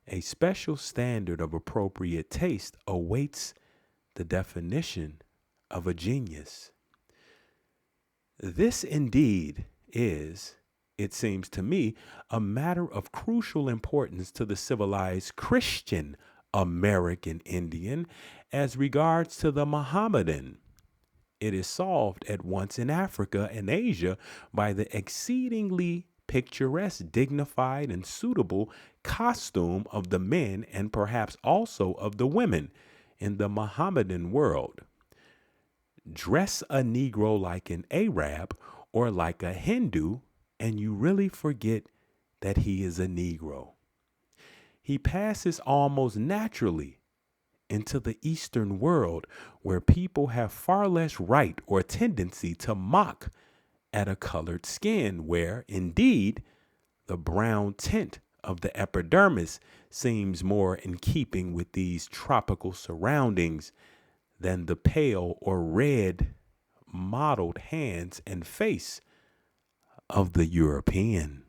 a special standard of appropriate taste awaits the definition of a genius. This indeed is, it seems to me, a matter of crucial importance to the civilized Christian American Indian as regards to the Mohammedan. It is solved at once in Africa and Asia by the exceedingly picturesque, dignified, and suitable costume of the men and perhaps also of the women in the Mohammedan world. Dress a Negro like an Arab or like a Hindu, and you really forget that he is a Negro. He passes almost naturally into the Eastern world, where people have far less right or tendency to mock at a colored skin, where indeed the brown tint of the epidermis seems more in keeping with these tropical surroundings than the pale or red mottled hands and face of the European.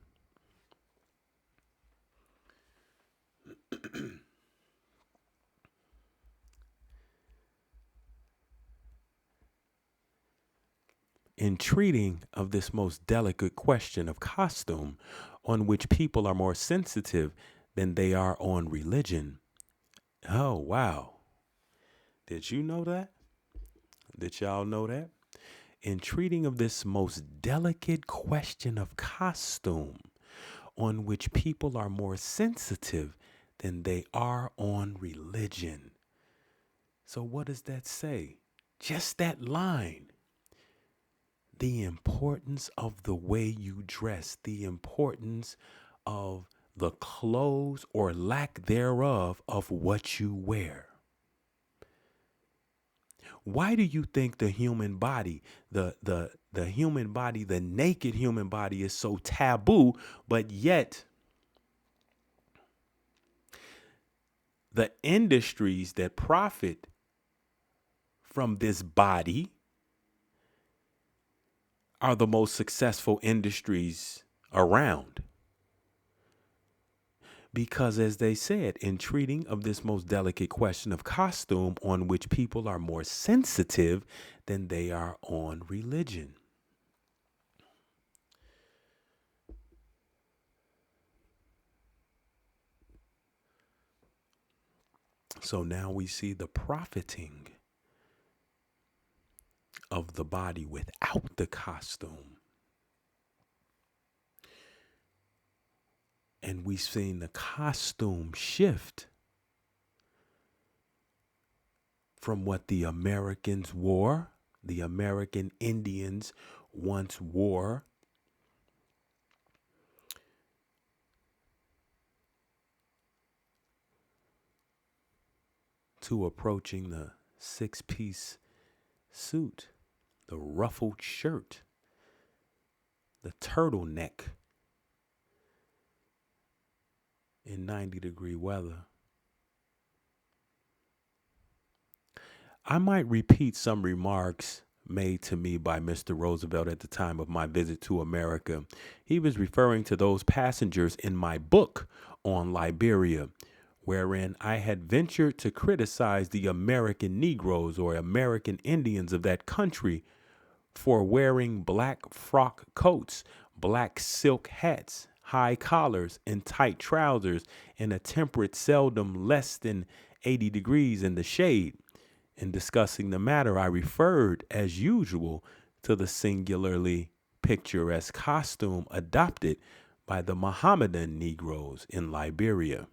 In treating of this most delicate question of costume, on which people are more sensitive than they are on religion. Oh, wow. Did you know that? Did y'all know that? In treating of this most delicate question of costume, on which people are more sensitive than they are on religion. So what does that say? Just that line. The importance of the way you dress, the importance of the clothes or lack thereof of what you wear. Why do you think the human body, the human body, the naked human body is so taboo, but yet the industries that profit from this body are the most successful industries around? Because as they said, in treating of this most delicate question of costume, on which people are more sensitive than they are on religion. So now we see the profiting of the body without the costume. And we've seen the costume shift from what the Americans wore, the American Indians once wore, to approaching the six-piece suit, the ruffled shirt, the turtleneck in 90-degree weather. I might repeat some remarks made to me by Mr. Roosevelt at the time of my visit to America. He was referring to those passengers in my book on Liberia, wherein I had ventured to criticize the American Negroes or American Indians of that country for wearing black frock coats, black silk hats, high collars, and tight trousers in a temperature seldom less than 80 degrees in the shade. In discussing the matter, I referred, as usual, to the singularly picturesque costume adopted by the Mohammedan Negroes in Liberia.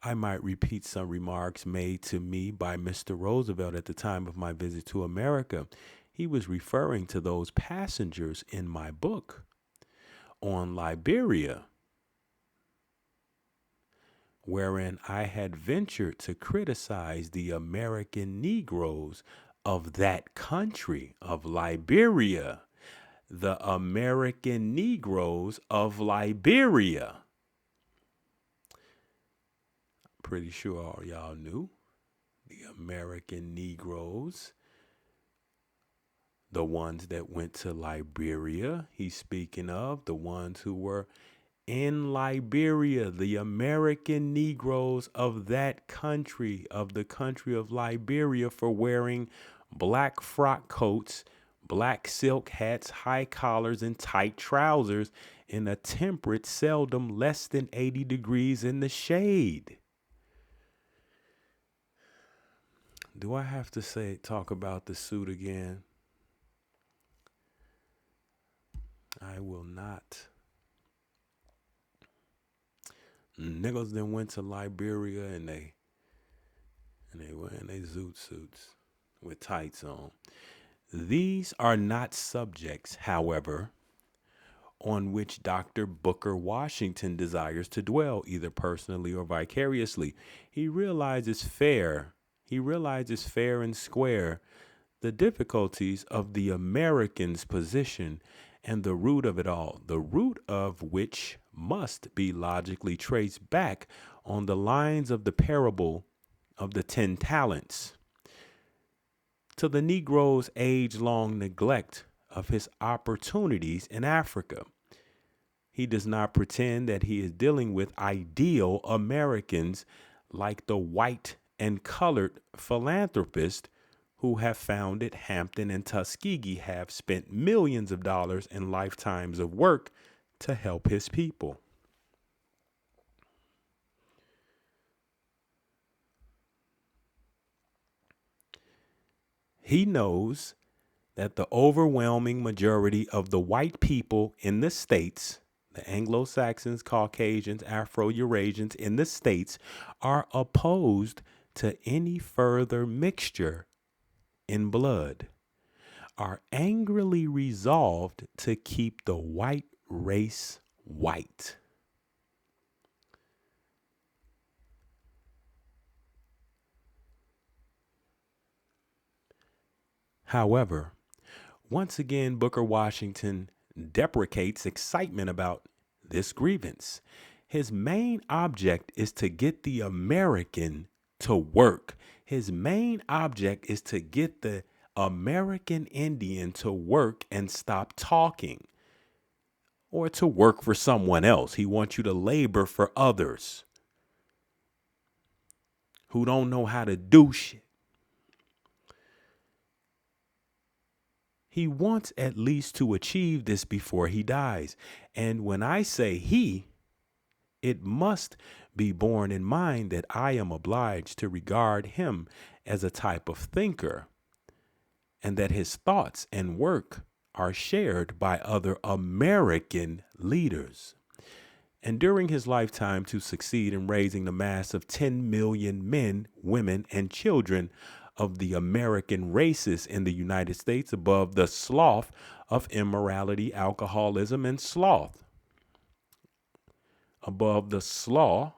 I might repeat some remarks made to me by Mr. Roosevelt at the time of my visit to America. He was referring to those passengers in my book on Liberia, wherein I had ventured to criticize the American Negroes of that country, of Liberia. The American Negroes of Liberia. Pretty sure all y'all knew. The American Negroes, the ones that went to Liberia, he's speaking of, the ones who were in Liberia, the American Negroes of that country, of the country of Liberia, for wearing black frock coats, black silk hats, high collars, and tight trousers in a temperature seldom less than 80 degrees in the shade. Do I have to talk about the suit again? I will not. Niggas then went to Liberia and they wearing their zoot suits with tights on. These are not subjects, however, on which Dr. Booker Washington desires to dwell, either personally or vicariously. He realizes fair and square the difficulties of the American's position and the root of it all, the root of which must be logically traced back on the lines of the parable of the 10 talents, to the Negro's age-long neglect of his opportunities in Africa. He does not pretend that he is dealing with ideal Americans like the white and colored philanthropists who have founded Hampton and Tuskegee have spent millions of dollars and lifetimes of work to help his people. He knows that the overwhelming majority of the white people in the states, the Anglo-Saxons, Caucasians, Afro-Eurasians in the states, are opposed to any further mixture in blood, are angrily resolved to keep the white race white. However, once again, Booker Washington deprecates excitement about this grievance. His main object is to get the American to work. His main object is to get the American Indian to work and stop talking, or to work for someone else. He wants you to labor for others who don't know how to do shit. He wants at least to achieve this before he dies. And when I say he, it must be borne in mind that I am obliged to regard him as a type of thinker, and that his thoughts and work are shared by other American leaders. and during his lifetime to succeed in raising the mass of 10 million men, women, and children of the American races in the United States above the slough of immorality, alcoholism, and sloth. Above the slough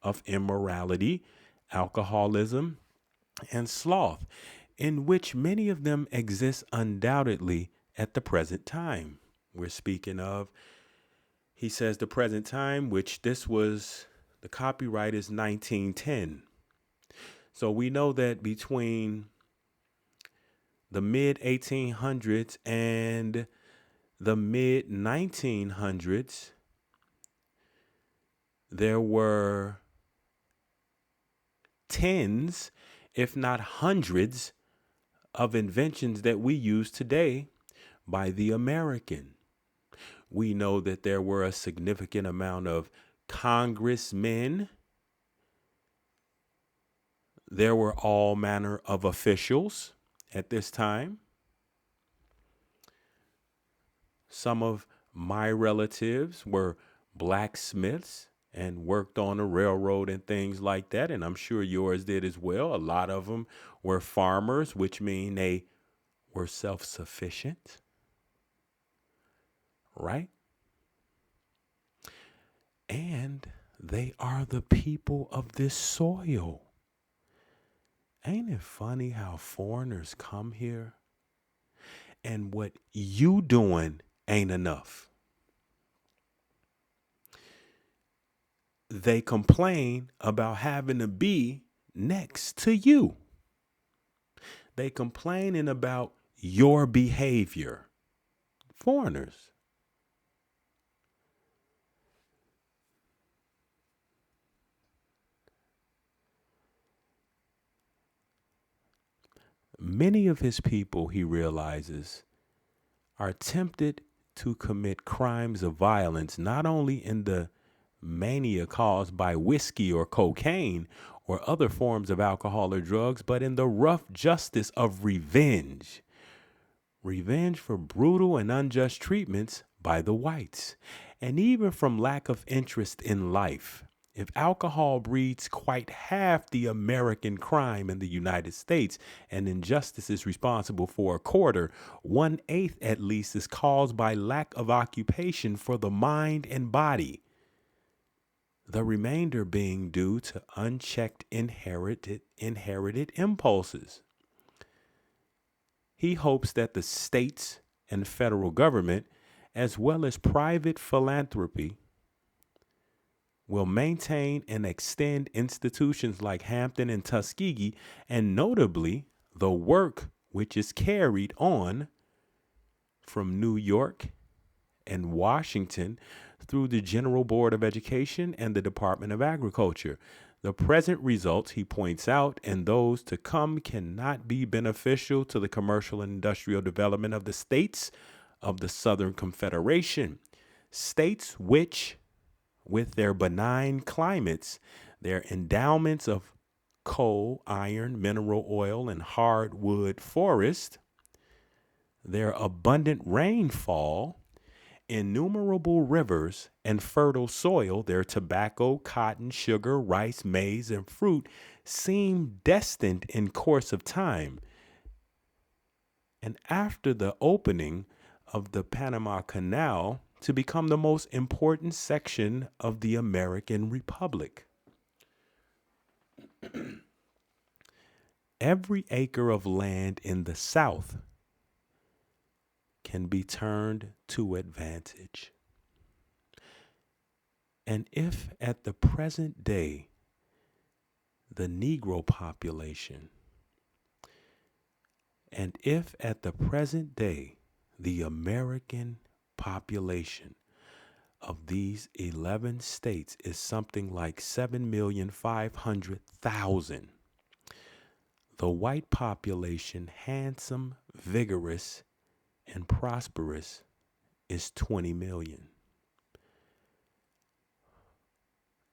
of immorality, alcoholism, and sloth, in which many of them exist undoubtedly at the present time. We're speaking of, he says, the present time, which this was, the copyright is 1910. So we know that between the mid 1800s and the mid 1900s, there were tens, if not hundreds, of inventions that we use today by the American. We know that there were a significant amount of congressmen. There were all manner of officials at this time. Some of my relatives were blacksmiths and worked on the railroad and things like that. And I'm sure yours did as well. A lot of them were farmers, which mean they were self-sufficient, right? And they are the people of this soil. Ain't it funny how foreigners come here and what you doing ain't enough? They complain about having to be next to you. They complaining about your behavior. Foreigners. Many of his people, he realizes, are tempted to commit crimes of violence, not only in the mania caused by whiskey or cocaine or other forms of alcohol or drugs, but in the rough justice of revenge. Revenge for brutal and unjust treatments by the whites, and even from lack of interest in life. If alcohol breeds quite half the American crime in the United States, and injustice is responsible for a quarter, 1/8 at least is caused by lack of occupation for the mind and body. The remainder being due to unchecked inherited impulses. He hopes that the states and federal government, as well as private philanthropy, will maintain and extend institutions like Hampton and Tuskegee, and notably the work which is carried on from New York and Washington through the General Board of Education and the Department of Agriculture. The present results, he points out, and those to come cannot be beneficial to the commercial and industrial development of the states of the Southern Confederation. States which, with their benign climates, their endowments of coal, iron, mineral oil, and hardwood forest, their abundant rainfall, innumerable rivers, and fertile soil, their tobacco, cotton, sugar, rice, maize, and fruit, seem destined in course of time, and after the opening of the Panama Canal, to become the most important section of the American Republic. Every acre of land in the South can be turned to advantage. And if at the present day, the Negro population, and if at the present day, the American population of these 11 states is something like 7,500,000. The white population, handsome, vigorous, and prosperous, is 20 million.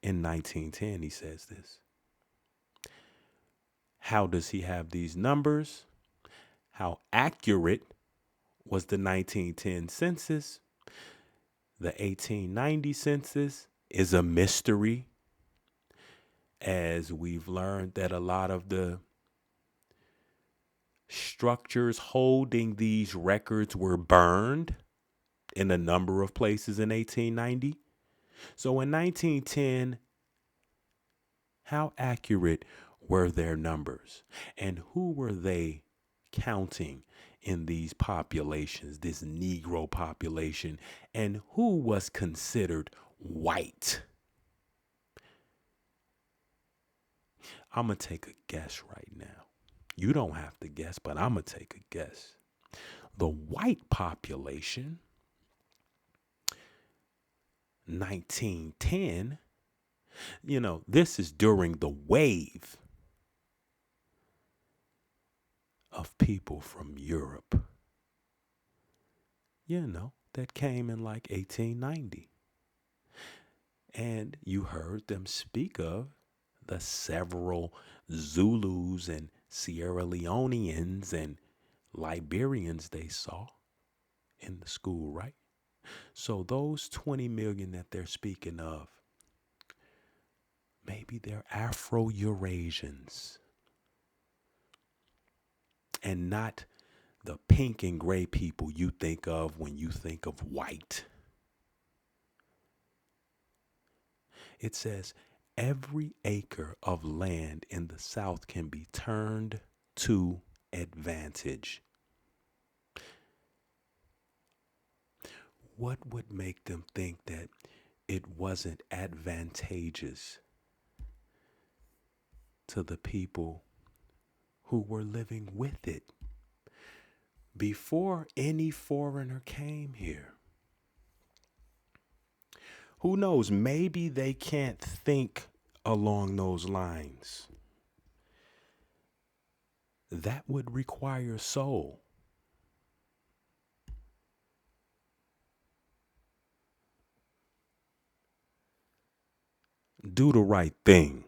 In 1910, he says this. How does he have these numbers? How accurate was the 1910 census? The 1890 census is a mystery, as we've learned that a lot of the structures holding these records were burned in a number of places in 1890. So in 1910, how accurate were their numbers? And who were they counting in these populations, this Negro population? And who was considered white? I'm going to take a guess right now. You don't have to guess, but I'm going to take a guess. The white population, 1910, this is during the wave of people from Europe, that came in like 1890. And you heard them speak of the several Zulus and Sierra Leoneans and Liberians they saw in the school, right? So those 20 million that they're speaking of, maybe they're Afro-Eurasians and not the pink and gray people you think of when you think of white. It says every acre of land in the South can be turned to advantage. What would make them think that it wasn't advantageous to the people who were living with it before any foreigner came here? Who knows? Maybe they can't think along those lines. That would require soul. Do the right thing.